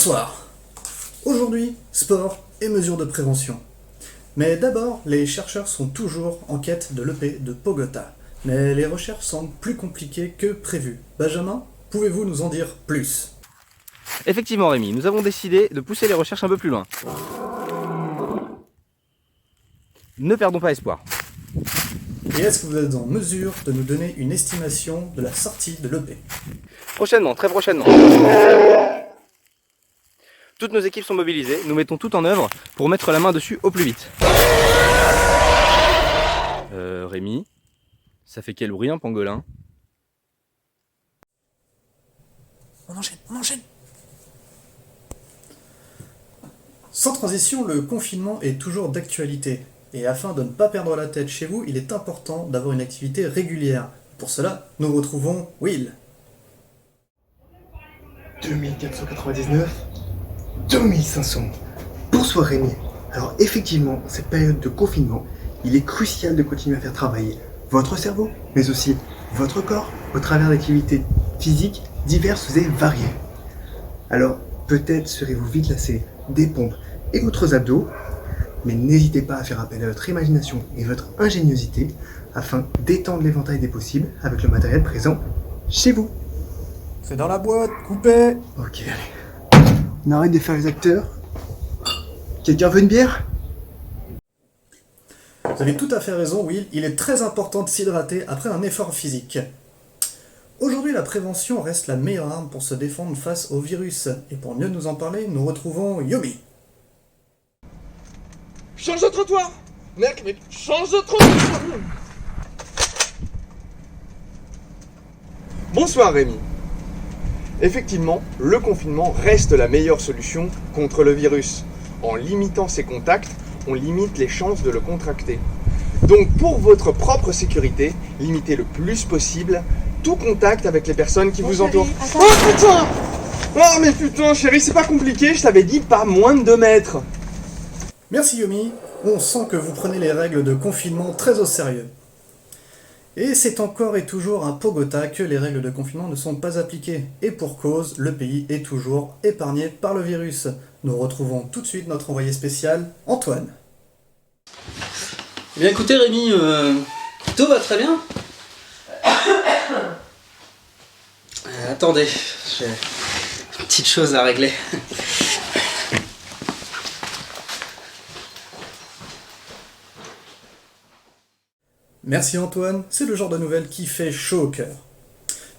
Bonsoir. Aujourd'hui, sport et mesures de prévention. Mais d'abord, les chercheurs sont toujours en quête de l'EP de Pogota. Mais les recherches semblent plus compliquées que prévu. Benjamin, pouvez-vous nous en dire plus? Effectivement Rémi, nous avons décidé de pousser les recherches un peu plus loin. Ne perdons pas espoir. Et est-ce que vous êtes en mesure de nous donner une estimation de la sortie de l'EP? Prochainement, très prochainement. Toutes nos équipes sont mobilisées, nous mettons tout en œuvre pour mettre la main dessus au plus vite. Rémi, ça fait quel bruit un pangolin? On enchaîne. Sans transition, le confinement est toujours d'actualité. Et afin de ne pas perdre la tête chez vous, il est important d'avoir une activité régulière. Pour cela, nous retrouvons Will. 2499, 2500. Bonsoir Rémi. Alors effectivement, cette période de confinement, il est crucial de continuer à faire travailler votre cerveau, mais aussi votre corps, au travers d'activités physiques diverses et variées. Alors, peut-être serez-vous vite lassé des pompes et d'autres abdos, mais n'hésitez pas à faire appel à votre imagination et votre ingéniosité afin d'étendre l'éventail des possibles avec le matériel présent chez vous. C'est dans la boîte, coupé. Ok, allez. On arrête de faire les acteurs. Quelqu'un veut une bière? Vous avez tout à fait raison, Will. Il est très important de s'hydrater après un effort physique. Aujourd'hui, la prévention reste la meilleure arme pour se défendre face au virus. Et pour mieux nous en parler, nous retrouvons Yomi. Change de trottoir! Mec, change de trottoir! Bonsoir Rémi. Effectivement, le confinement reste la meilleure solution contre le virus. En limitant ses contacts, on limite les chances de le contracter. Donc pour votre propre sécurité, limitez le plus possible tout contact avec les personnes qui vous entourent. Oh putain! Oh mais putain chérie, c'est pas compliqué, je t'avais dit pas moins de 2 mètres. Merci Yomi. On sent que vous prenez les règles de confinement très au sérieux. Et c'est encore et toujours à Pogota que les règles de confinement ne sont pas appliquées. Et pour cause, le pays est toujours épargné par le virus. Nous retrouvons tout de suite notre envoyé spécial, Antoine. Eh bien écoutez Rémi, tout va très bien. Attendez, j'ai une petite chose à régler. Merci Antoine, c'est le genre de nouvelle qui fait chaud au cœur.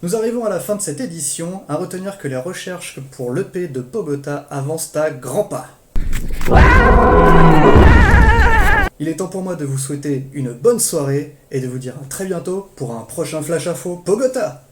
Nous arrivons à la fin de cette édition, à retenir que les recherches pour l'EP de Pogota avancent à grands pas. Il est temps pour moi de vous souhaiter une bonne soirée et de vous dire à très bientôt pour un prochain Flash Info Pogota.